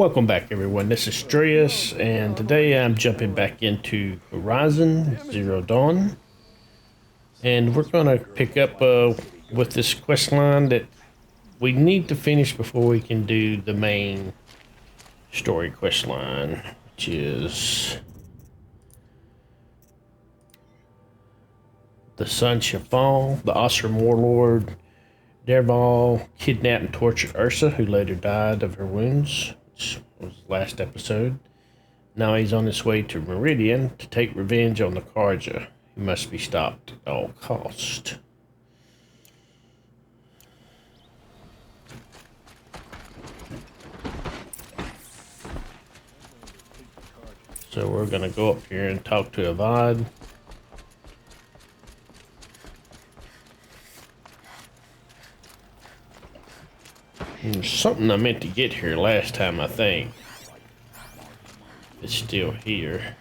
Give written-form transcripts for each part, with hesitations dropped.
Welcome back, everyone. This is Strauss, and today I'm jumping back into Horizon Zero Dawn, and we're gonna pick up with this quest line that we need to finish before we can do the main story quest line, which is the sun shall fall. The Osram warlord Derval kidnapped and tortured Ursa, who later died of her wounds, which was the last episode. Now he's on his way to Meridian to take revenge on the Karja. He must be stopped at all cost. So we're gonna go up here and talk to Avad. There's something I meant to get here last time, I think. It's still here.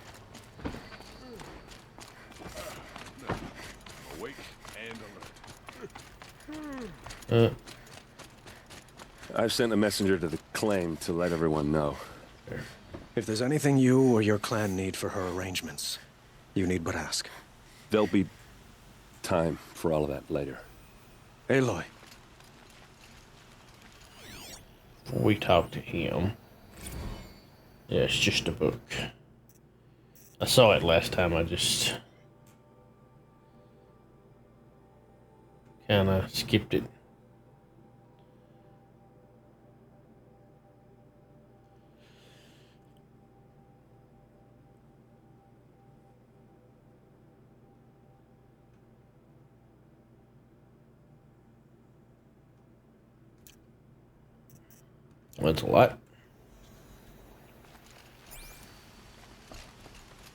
I've sent a messenger to the claim to let everyone know. If there's anything you or your clan need for her arrangements, you need but ask. There'll be time for all of that later. Aloy. Before we talk to him. Yeah, it's just a book. I saw it last time, I just kinda skipped it. That's a lot.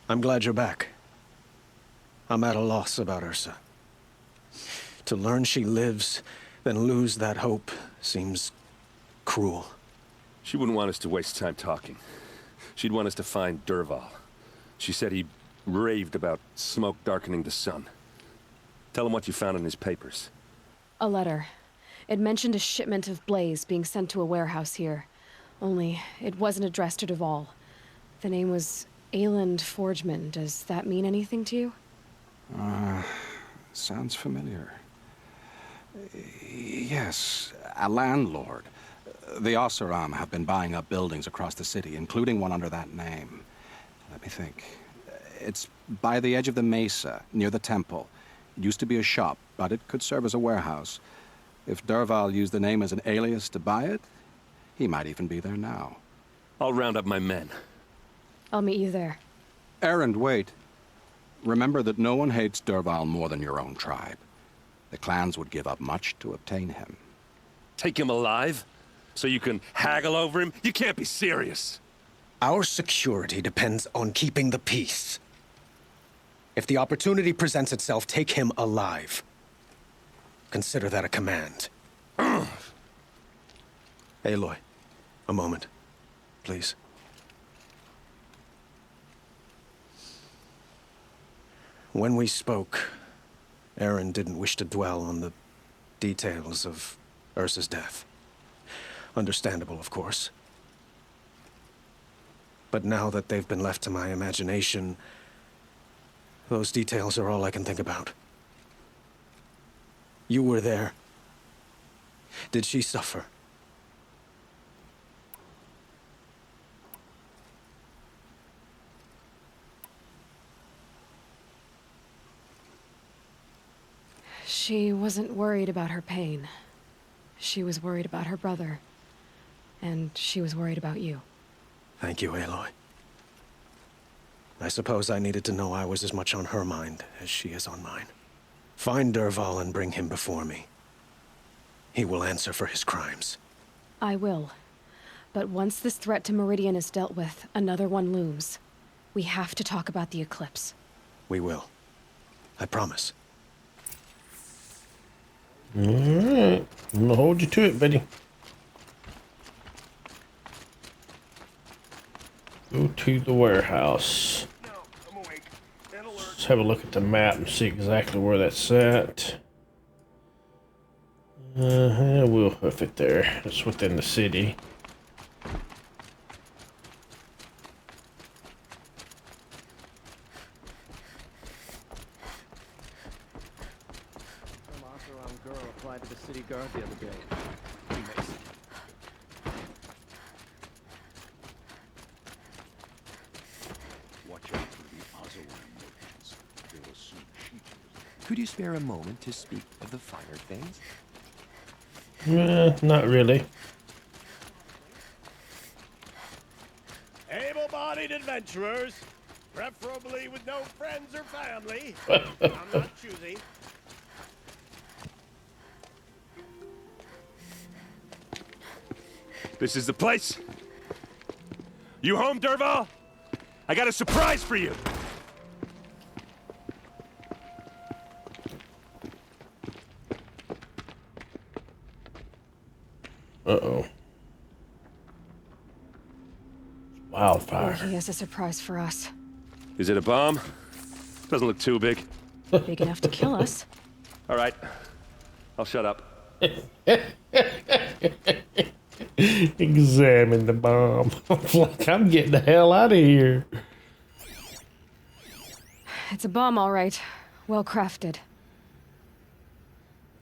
I'm glad you're back. I'm at a loss about Ursa. To learn she lives, then lose that hope seems cruel. She wouldn't want us to waste time talking. She'd want us to find Derval. She said he raved about smoke darkening the sun. Tell him what you found in his papers. A letter. It mentioned a shipment of blaze being sent to a warehouse here. Only, it wasn't addressed to Derval. The name was Ayland Forgeman. Does that mean anything to you? Sounds familiar. Yes, a landlord. The Oseram have been buying up buildings across the city, including one under that name. Let me think. It's by the edge of the mesa, near the temple. It used to be a shop, but it could serve as a warehouse. If Derval used the name as an alias to buy it, he might even be there now. I'll round up my men. I'll meet you there. Erend, wait. Remember that no one hates Derval more than your own tribe. The clans would give up much to obtain him. Take him alive? So you can haggle over him? You can't be serious. Our security depends on keeping the peace. If the opportunity presents itself, take him alive. Consider that a command. Aloy, a moment, please. When we spoke, Aaron didn't wish to dwell on the details of Ursa's death. Understandable, of course. But now that they've been left to my imagination, those details are all I can think about. You were there. Did she suffer? She wasn't worried about her pain. She was worried about her brother. And she was worried about you. Thank you, Aloy. I suppose I needed to know I was as much on her mind as she is on mine. Find Derval and bring him before me. He will answer for his crimes. I will. But once this threat to Meridian is dealt with, another one looms. We have to talk about the eclipse. We will. I promise. Alright. I'm gonna hold you to it, buddy. Go to the warehouse. Let's have a look at the map and see exactly where that's at. We'll hoof it there. It's within the city. city guard the other day. He makes it. Watch out for the Ozawan merchants. They will soon shoot you. Could you spare a moment to speak of the finer things? Not really. Able-bodied adventurers, preferably with no friends or family. I'm not choosy. This is the place? You home, Derval? I got a surprise for you. Uh-oh. Wildfire. He has a surprise for us. Is it a bomb? Doesn't look too big. Big enough to kill us. All right. I'll shut up. Examine the bomb. Like, I'm getting the hell out of here. It's a bomb, all right. Well crafted.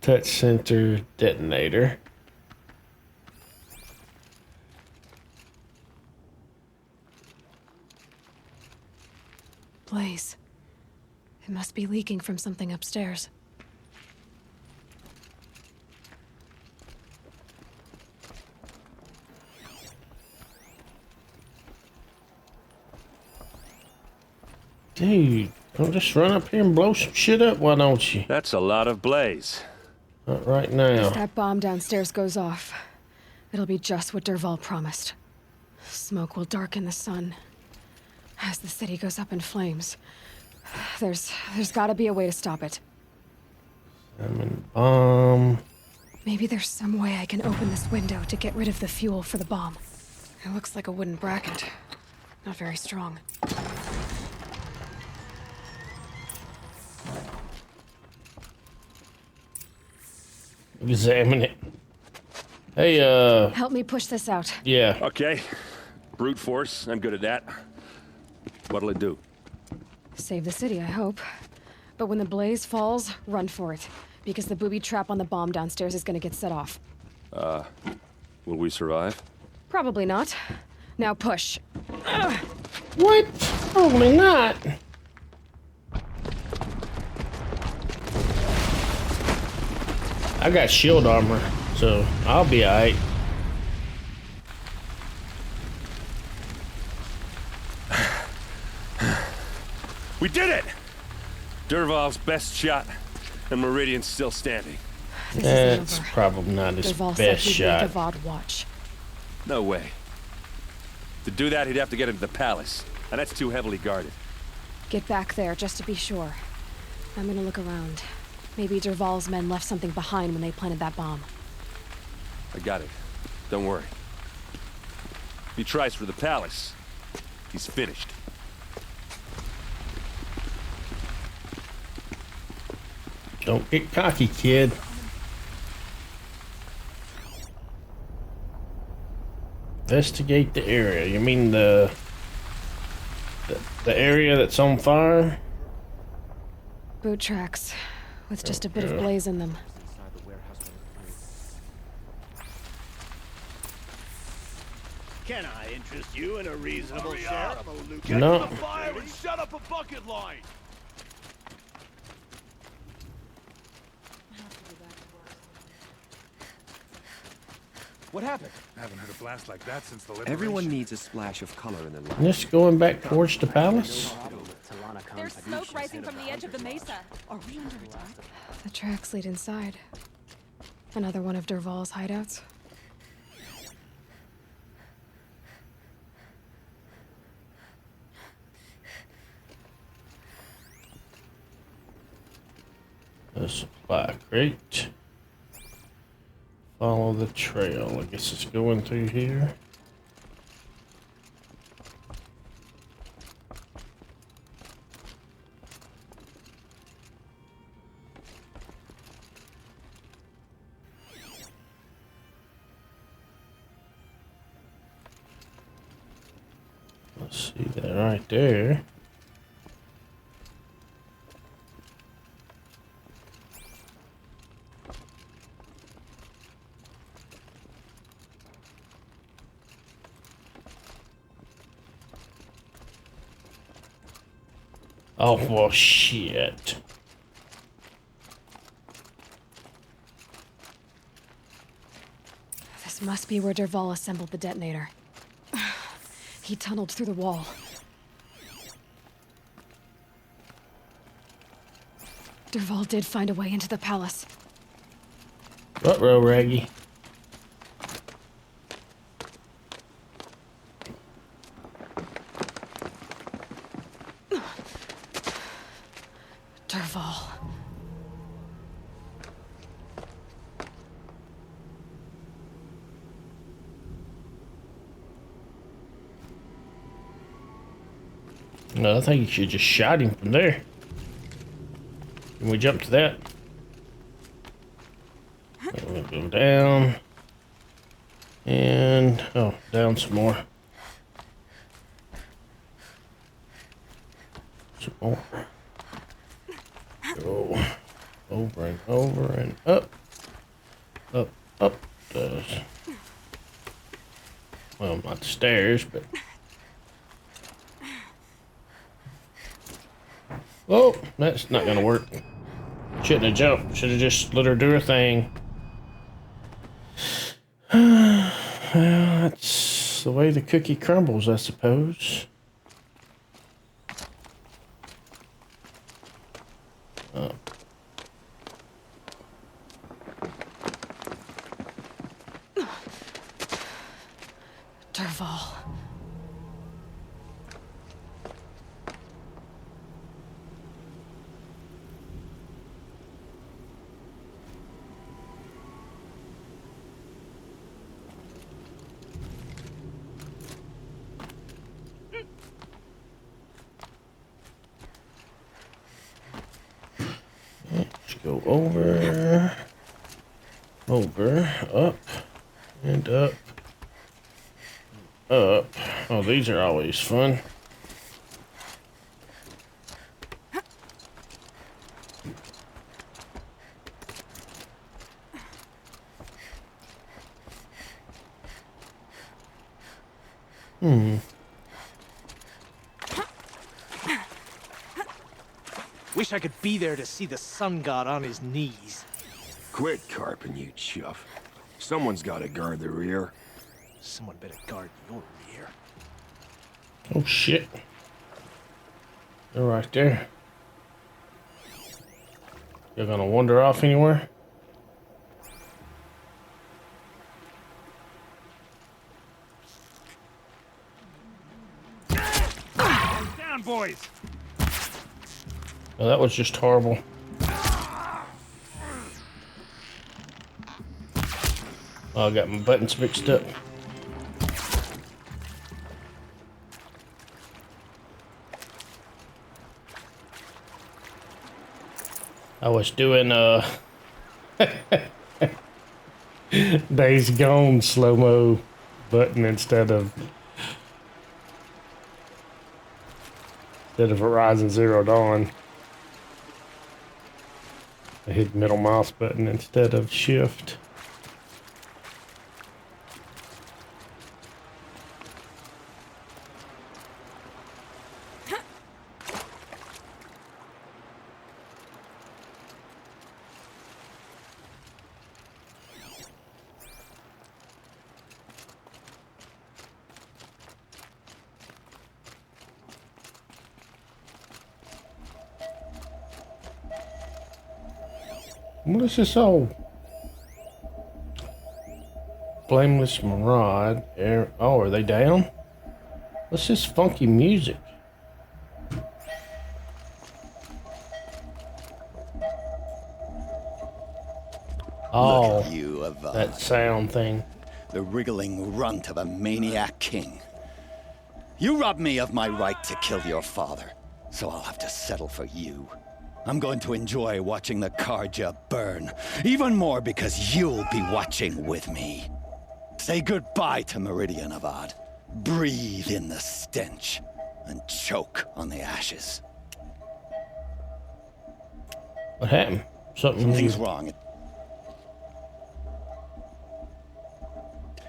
Touch sensor detonator. Blaze. It must be leaking from something upstairs. Dude, don't just run up here and blow some shit up, why don't you? That's a lot of blaze. Not right If now. that bomb downstairs goes off, it'll be just what Derval promised. Smoke will darken the sun. As the city goes up in flames. There's gotta be a way to stop it. Maybe there's some way I can open this window to get rid of the fuel for the bomb. It looks like a wooden bracket. Not very strong. Examine it. Hey, Help me push this out. yeah. Okay. Brute force. I'm good at that. What'll it do? Save the city, I hope. But when the blaze falls, run for it. Because the booby trap on the bomb downstairs is gonna get set off. Will we survive? Probably not. Now push. What? Probably not. I got shield armor, so I'll be alright. We did it! Derval's best shot, and Meridian's still standing. This That's isn't over. probably not his Derval said best he'd make shot. a VOD watch. No way. To do that, he'd have to get into the palace, and that's too heavily guarded. Get back there, just to be sure. I'm gonna look around. Maybe Derval's men left something behind when they planted that bomb. I got it. Don't worry. If he tries for the palace, he's finished. Don't get cocky, kid. Investigate the area. You mean the area that's on fire? Boot tracks, with just a bit of blaze in them. Can I interest you in a reasonable share of a loot? No. Fire and shut up a bucket line! What happened? Haven't heard a blast like that since the liberation. Everyone needs a splash of color in their life. Just going back towards the palace? There's smoke rising from the edge of the mesa. Are we under attack? The tracks lead inside. Another one of Derval's hideouts. A supply crate. Follow the trail. I guess it's going through here. Let's see that right there. Oh, well, shit. This must be where Dervahl assembled the detonator. He tunneled through the wall. Dervahl did find a way into the palace. Ruh-roh, Raggy. Dervahl. No, I think you should just shot him from there. Can we jump to that? We'll go down. And, oh, down some more. Some more. Go over and over and up. Up, up. Well, not the stairs, but... Oh, that's not gonna work. Shouldn't have jumped. Should have just let her do her thing. Well, that's the way the cookie crumbles, I suppose. Oh. Dervahl. Let's go over, up, and up, up. Oh, these are always fun. Wish I could be there to see the sun god on his knees. Quit carping, you chuff. Someone's got to guard the rear. Someone better guard your rear. Oh shit. They're right there. You're gonna wander off anywhere? Down, boys! Well, that was just horrible. Oh, I got my buttons mixed up. I was doing Days Gone slow-mo button instead of Horizon Zero Dawn. I hit middle mouse button instead of shift. What is this all? Blameless Maraude. Oh, are they down? What's this funky music? Oh, look at you, Avad. That sound thing. The wriggling runt of a maniac king. You robbed me of my right to kill your father, so I'll have to settle for you. I'm going to enjoy watching the Karja burn, even more because you'll be watching with me. Say goodbye to Meridian, Avad. Breathe in the stench, and choke on the ashes. What happened? Something's wrong.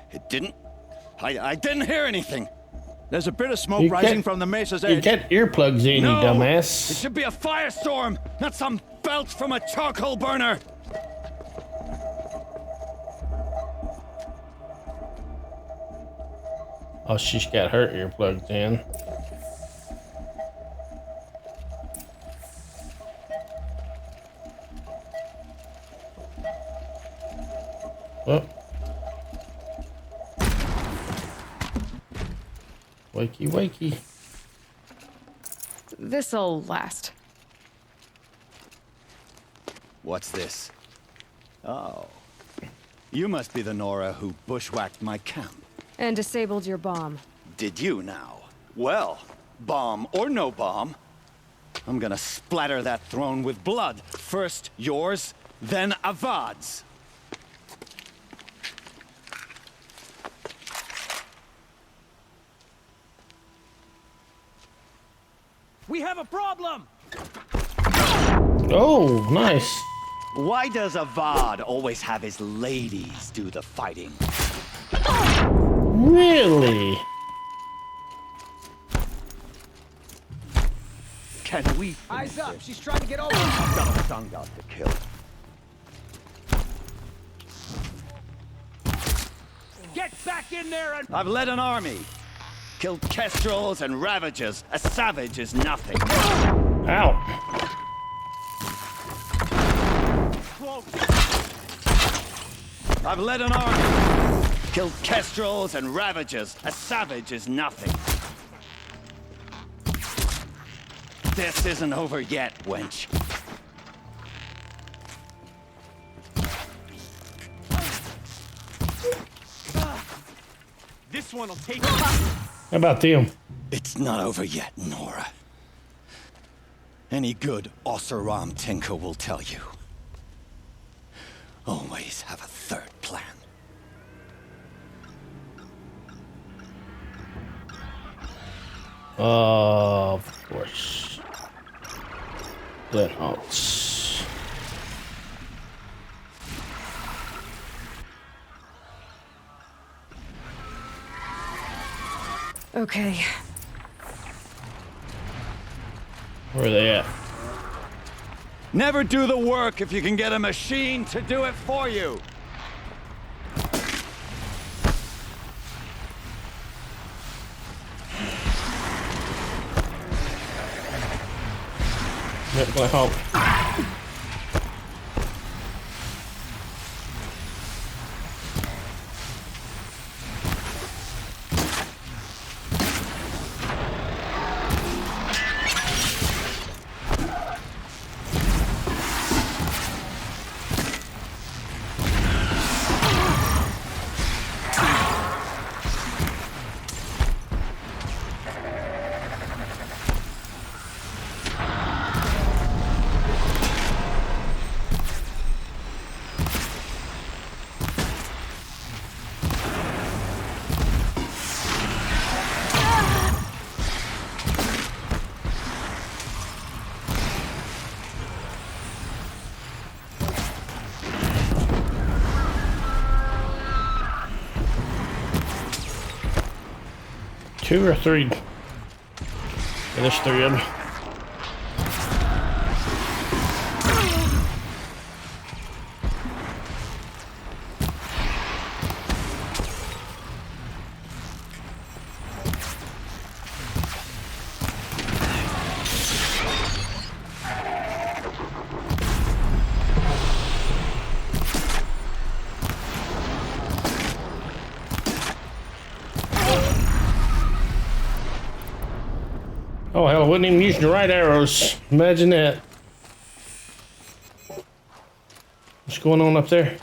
It didn't? I didn't hear anything. There's a bit of smoke rising from the mesa's edge. You got earplugs in, No! you dumbass. It should be a firestorm, not some belch from a charcoal burner. Oh, she's got her earplugs in. Oh. Wakey, wakey. This'll last. What's this? Oh. You must be the Nora who bushwhacked my camp. And disabled your bomb. Did you now? Well, bomb or no bomb, I'm gonna splatter that throne with blood. First yours, then Avad's. We have a problem! Oh, nice. Why does Avad always have his ladies do the fighting? Really? Can we? Eyes up, she's trying to get over. I've got a sun god to kill. Get back in there and... I've led an army. Killed kestrels and ravagers. A savage is nothing. Ow. I've led an army. Killed kestrels and ravagers. A savage is nothing. This isn't over yet, wench. This one'll take... How about them? It's not over yet, Nora. Any good Oseram tinker will tell you. Always have a third plan. Of course. Glen Halts. Okay. Where are they at? Never do the work if you can get a machine to do it for you. Yep, Glen Halt. Two or three? Yeah, there's three of them. Oh hell, I wasn't even using the right arrows. Imagine that. What's going on up there?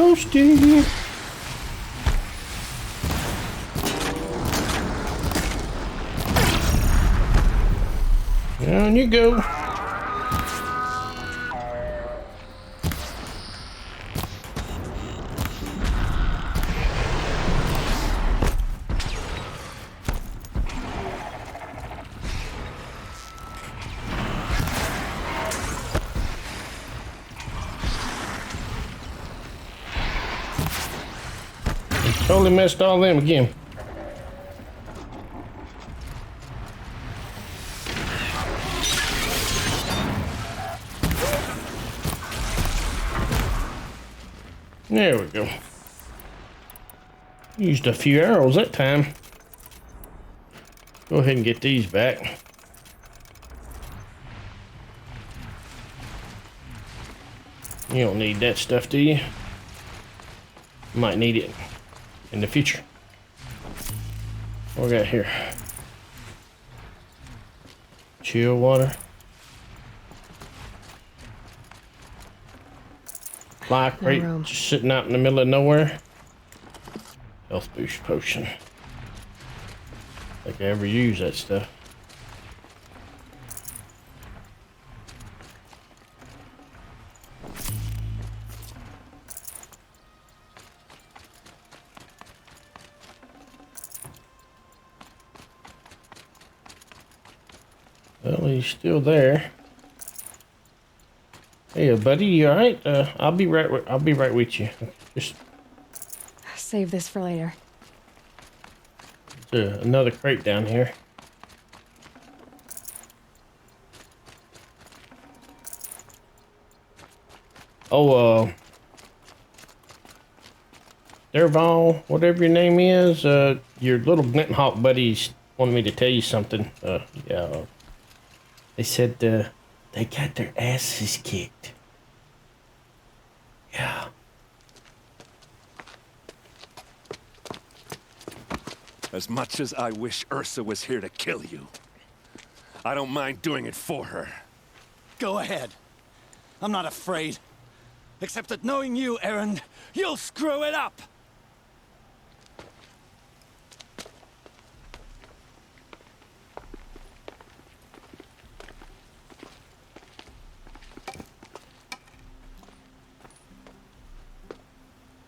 toasty. Down you go. Totally messed all them again. There we go. Used a few arrows that time. Go ahead and get these back. You don't need that stuff, do you? Might need it in the future. What we got here? Chill water. Fly crate just sitting out in the middle of nowhere. Health boost potion. Think I ever use that stuff. Well, he's still there. Hey, buddy, you all right? I'll be right with you. Just save this for later. There's another crate down here. Oh, Derval, whatever your name is, your little Glint Hawk buddies wanted me to tell you something. Yeah. They said, they got their asses kicked. Yeah. As much as I wish Ursa was here to kill you, I don't mind doing it for her. Go ahead. I'm not afraid. Except that knowing you, Erend, you'll screw it up!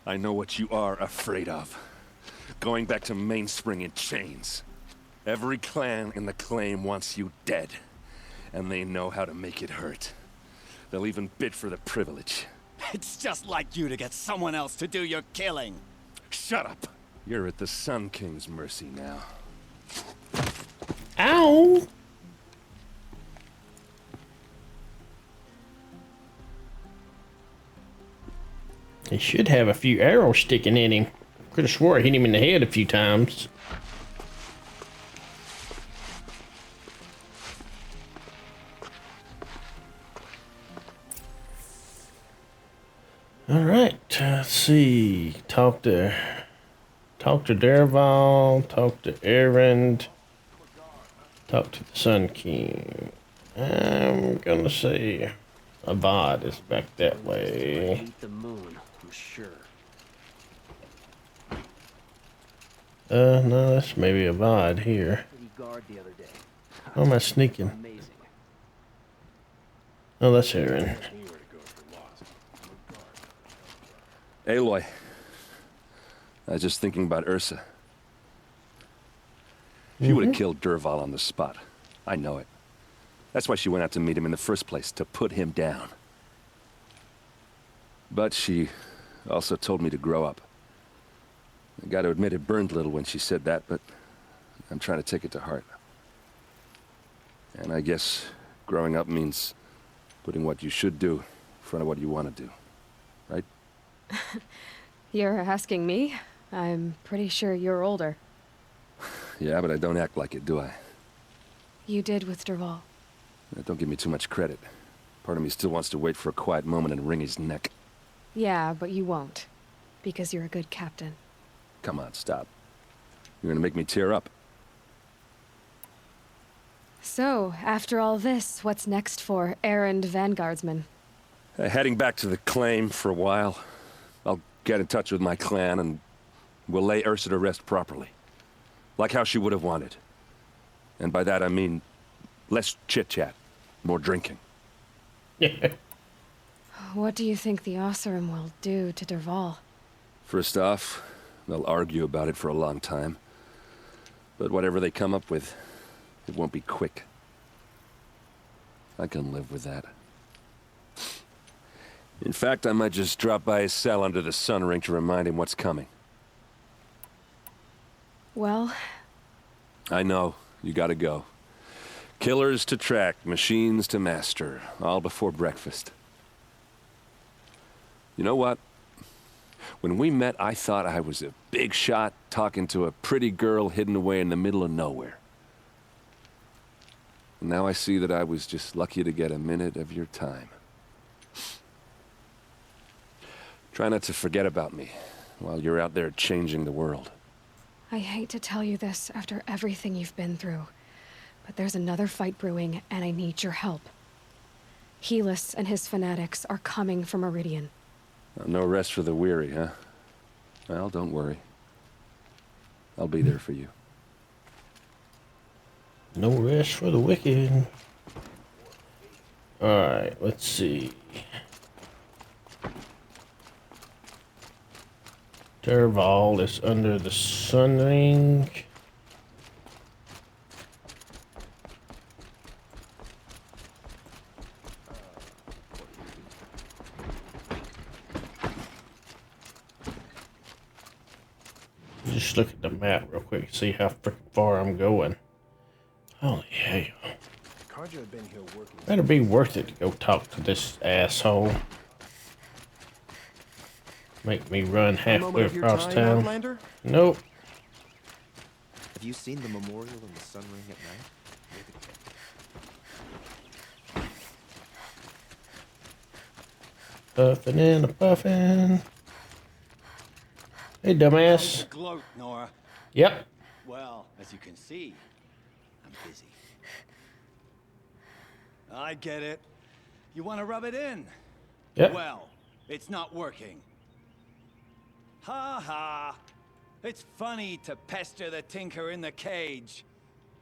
I know what you are afraid of. Going back to Mainspring in chains. Every clan in the claim wants you dead. And they know how to make it hurt. They'll even bid for the privilege. It's just like you to get someone else to do your killing. Shut up! You're at the Sun King's mercy now. Ow! He should have a few arrows sticking in him. Could have swore I hit him in the head a few times. All right, let's see. Talk to Derval. Talk to Erend. Talk to the Sun King. I'm gonna say Avad is back that way. The moon, I'm sure. No, that's maybe Avad here. How am I sneaking? Oh, that's Erend. Aloy. I was just thinking about Ursa. She would have killed Derval on the spot. I know it. That's why she went out to meet him in the first place, to put him down. But she also told me to grow up. I gotta admit it burned a little when she said that, but I'm trying to take it to heart. And I guess growing up means putting what you should do in front of what you want to do. Right? You're asking me? I'm pretty sure you're older. Yeah, but I don't act like it, do I? You did with Derval. Don't give me too much credit. Part of me still wants to wait for a quiet moment and wring his neck. Yeah, but you won't. Because you're a good captain. Come on, stop. You're gonna make me tear up. So, after all this, what's next for Erend Vanguardsman? Heading back to the claim for a while. I'll get in touch with my clan and we'll lay Ursa to rest properly. Like how she would have wanted. And by that I mean less chit-chat, more drinking. What do you think the Osseram will do to Derval? First off, they'll argue about it for a long time. But whatever they come up with, it won't be quick. I can live with that. In fact, I might just drop by his cell under the sun ring to remind him what's coming. Well... I know. You gotta go. Killers to track, machines to master, all before breakfast. You know what? When we met, I thought I was a big shot talking to a pretty girl hidden away in the middle of nowhere. And now I see that I was just lucky to get a minute of your time. Try not to forget about me while you're out there changing the world. I hate to tell you this after everything you've been through, but there's another fight brewing, and I need your help. Helis and his fanatics are coming for Meridian. No rest for the weary, huh? Well, don't worry. I'll be there for you. No rest for the wicked. Alright, let's see. Derval is under the sun ring. Just look at the map real quick, see how freaking far I'm going. Holy hell. Better be worth it to go talk to this asshole. Make me run halfway across town. Outlander? Nope. Have you seen the memorial in the sun ring at night? Puffin' and a puffin'. Hey, dumbass. Gloat, Nora. Yep. Well, as you can see, I'm busy. I get it. You want to rub it in? Yep. Well, it's not working. Ha ha. It's funny to pester the tinker in the cage.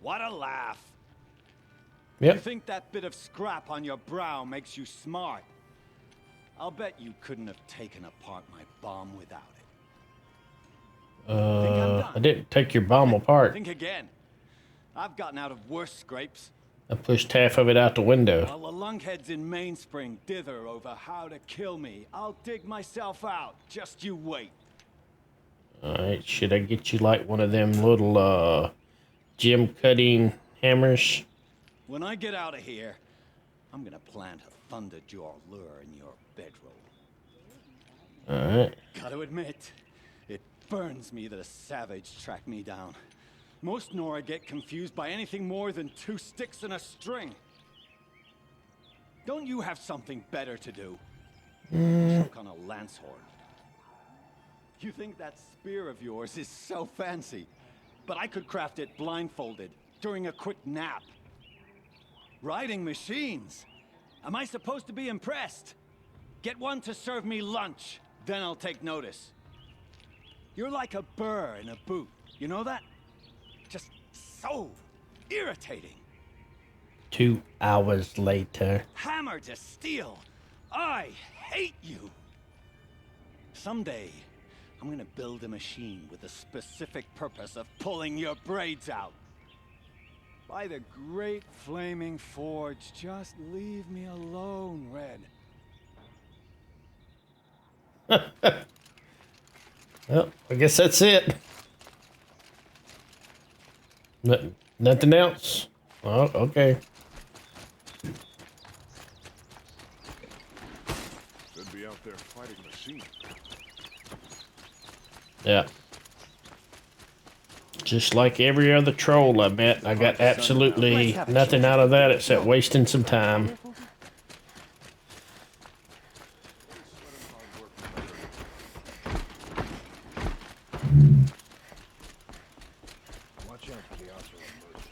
What a laugh. Yep. You think that bit of scrap on your brow makes you smart? I'll bet you couldn't have taken apart my bomb without it. I didn't take your bomb apart. Think again. I've gotten out of worse scrapes. I pushed half of it out the window. While the lunkheads in Mainspring dither over how to kill me, I'll dig myself out. Just you wait. Alright, should I get you like one of them little, gem cutting hammers? When I get out of here, I'm gonna plant a thunderjaw lure in your bedroll. Alright. Gotta admit, it burns me that a savage tracked me down. Most Nora get confused by anything more than 2 sticks and a string. Don't you have something better to do? Choke on a lance horn. You think that spear of yours is so fancy, but I could craft it blindfolded during a quick nap. Riding machines. Am I supposed to be impressed? Get one to serve me lunch, then I'll take notice. You're like a burr in a boot, you know that? Just so irritating. 2 hours later. Hammer to steel. I hate you. Someday, I'm gonna build a machine with the specific purpose of pulling your braids out. By the great flaming forge, just leave me alone, Red. Well, I guess that's it. Nothing else? Oh, okay. Should be out there fighting machines. Yeah. Just like every other troll I met, I got absolutely nothing out of that except wasting some time. Watch out for the Osseram merchants.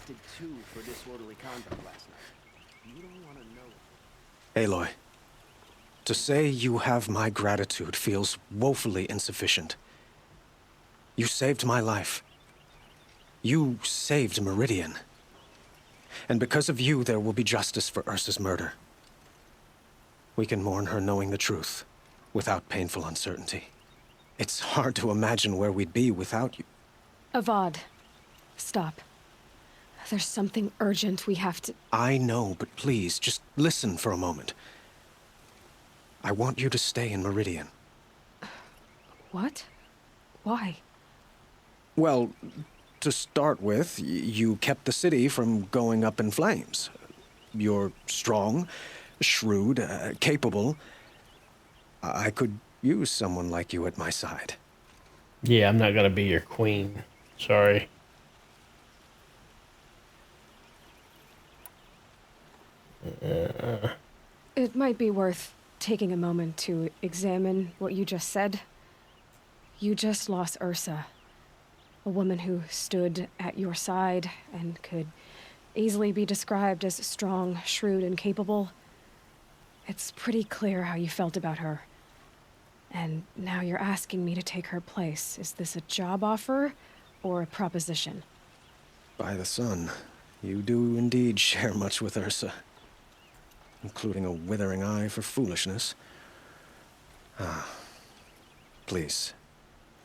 arrested too for disorderly conduct last night. You don't want to know. Aloy, to say you have my gratitude feels woefully insufficient. You saved my life. You saved Meridian. And because of you, there will be justice for Ursa's murder. We can mourn her knowing the truth, without painful uncertainty. It's hard to imagine where we'd be without you. Avad, stop. There's something urgent we have to... I know, but please, just listen for a moment. I want you to stay in Meridian. What? Why? Well, to start with, you kept the city from going up in flames. You're strong, shrewd, capable. I could use someone like you at my side. Yeah, I'm not gonna be your queen. Sorry. It might be worth taking a moment to examine what you just said. You just lost Ursa, a woman who stood at your side and could easily be described as strong, shrewd, and capable. It's pretty clear how you felt about her. And now you're asking me to take her place. Is this a job offer or a proposition? By the sun, you do indeed share much with Ursa, including a withering eye for foolishness. Please,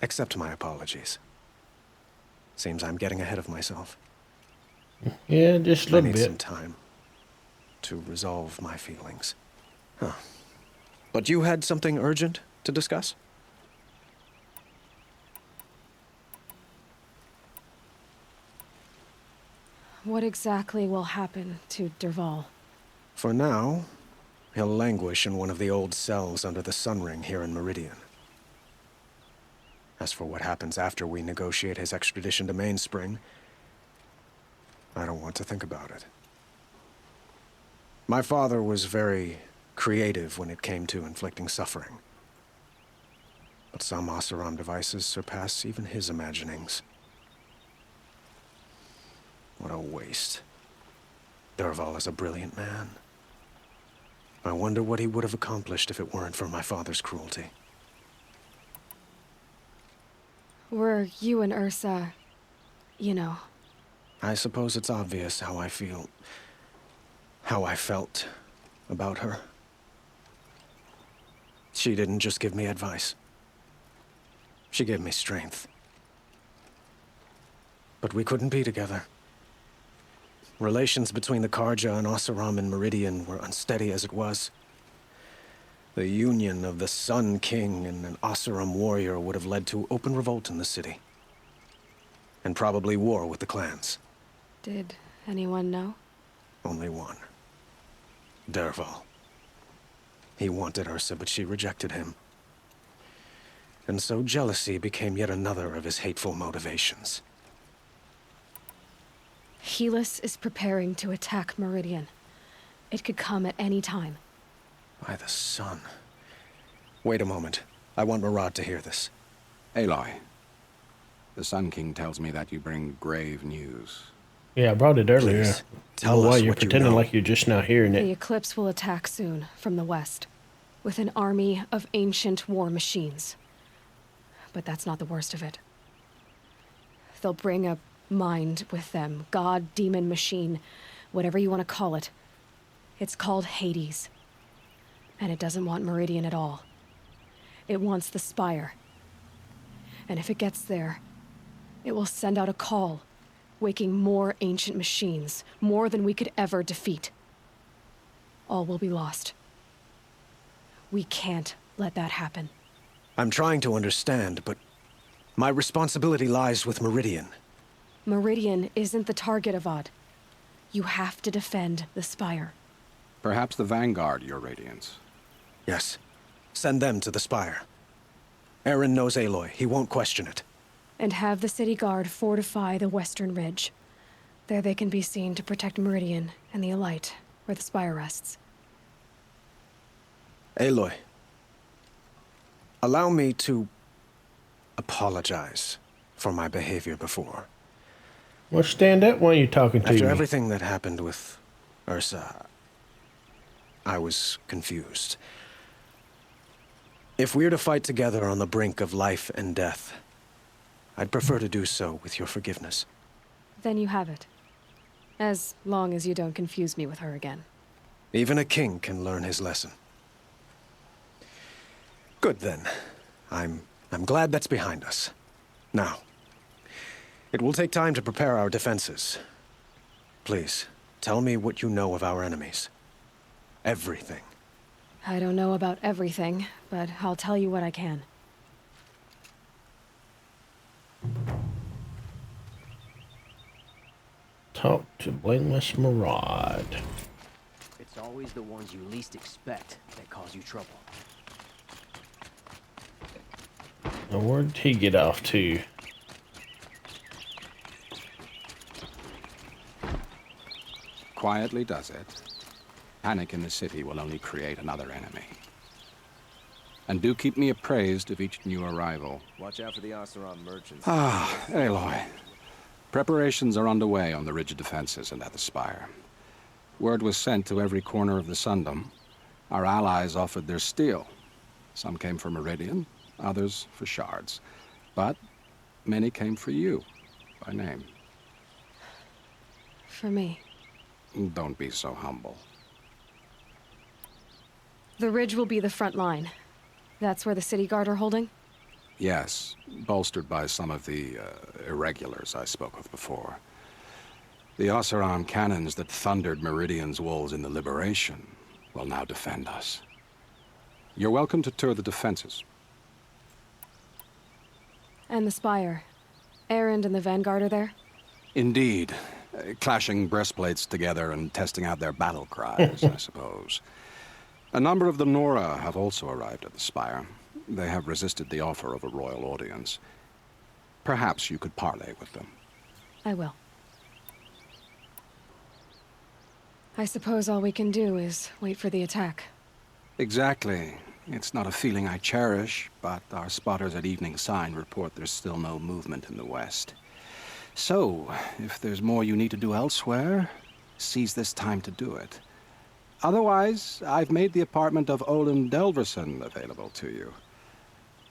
accept my apologies. Seems I'm getting ahead of myself. Yeah, just a little I need bit. some time to resolve my feelings. But you had something urgent to discuss? What exactly will happen to Derval? For now, he'll languish in one of the old cells under the Sun Ring here in Meridian. As for what happens after we negotiate his extradition to Mainspring, I don't want to think about it. My father was very creative when it came to inflicting suffering. But some Oseram devices surpass even his imaginings. What a waste. Derval is a brilliant man. I wonder what he would have accomplished if it weren't for my father's cruelty. Were you and Ursa, you know... I suppose it's obvious how I feel... how I felt about her. She didn't just give me advice. She gave me strength. But we couldn't be together. Relations between the Karja and Oseram in Meridian were unsteady as it was. The union of the Sun King and an Oseram warrior would have led to open revolt in the city. And probably war with the clans. Did anyone know? Only one. Derval. He wanted Ursa, but she rejected him. And so jealousy became yet another of his hateful motivations. Helis is preparing to attack Meridian. It could come at any time. By the sun. Wait a moment. I want Murad to hear this. Aloy, the Sun King tells me that you bring grave news. Yeah, I brought it earlier. Please, Tell tell why us you're what you pretending know. like you're just now hearing The it. Eclipse will attack soon, from the west, with an army of ancient war machines. But that's not the worst of it. They'll bring a mind with them, god, demon, machine, whatever you want to call it. It's called Hades. And it doesn't want Meridian at all. It wants the Spire. And if it gets there, it will send out a call, waking more ancient machines, more than we could ever defeat. All will be lost. We can't let that happen. I'm trying to understand, but my responsibility lies with Meridian. Meridian isn't the target, Avad. You have to defend the Spire. Perhaps the Vanguard, Your Radiance. Yes. Send them to the Spire. Eren knows Aloy. He won't question it. And have the city guard fortify the western ridge. There they can be seen to protect Meridian and the Elite, where the Spire rests. Aloy. Allow me to apologize for my behavior before. Well, stand up while you're talking to me. After everything that happened with Ursa, I was confused. If we're to fight together on the brink of life and death, I'd prefer to do so with your forgiveness. Then you have it. As long as you don't confuse me with her again. Even a king can learn his lesson. Good then. I'm glad that's behind us. Now, it will take time to prepare our defenses. Please, tell me what you know of our enemies. Everything. I don't know about everything, but I'll tell you what I can. Talk to Blameless Maraud. It's always the ones you least expect that cause you trouble. Now, where did he get off to? Quietly does it. Panic in the city will only create another enemy. And do keep me appraised of each new arrival. Watch out for the Oseram merchants. Ah, Aloy. Preparations are underway on the ridge defenses and at the spire. Word was sent to every corner of the Sundom. Our allies offered their steel. Some came for Meridian, others for shards. But many came for you, by name. For me. Don't be so humble. The ridge will be the front line. That's where the city guard are holding? Yes, bolstered by some of the irregulars I spoke of before. The Oseram cannons that thundered Meridian's walls in the Liberation will now defend us. You're welcome to tour the defenses. And the spire. Erend and the Vanguard are there? Indeed. Clashing breastplates together and testing out their battle cries, I suppose. A number of the Nora have also arrived at the spire. They have resisted the offer of a royal audience. Perhaps you could parley with them. I will. I suppose all we can do is wait for the attack. Exactly. It's not a feeling I cherish, but our spotters at Evening Sign report there's still no movement in the west. So, if there's more you need to do elsewhere, seize this time to do it. Otherwise, I've made the apartment of Olin Delverson available to you.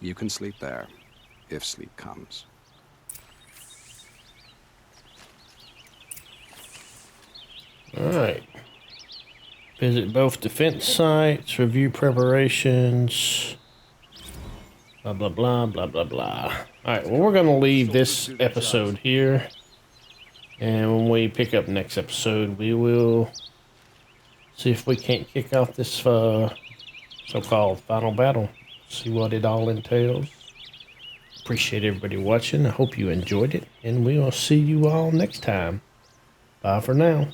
You can sleep there, if sleep comes. Alright. Visit both defense sites, review preparations. Blah, blah, blah, blah, blah, blah. Alright, well, we're going to leave this episode here. And when we pick up next episode, we will see if we can't kick off this so-called final battle. See what it all entails. Appreciate everybody watching. I hope you enjoyed it. And we will see you all next time. Bye for now.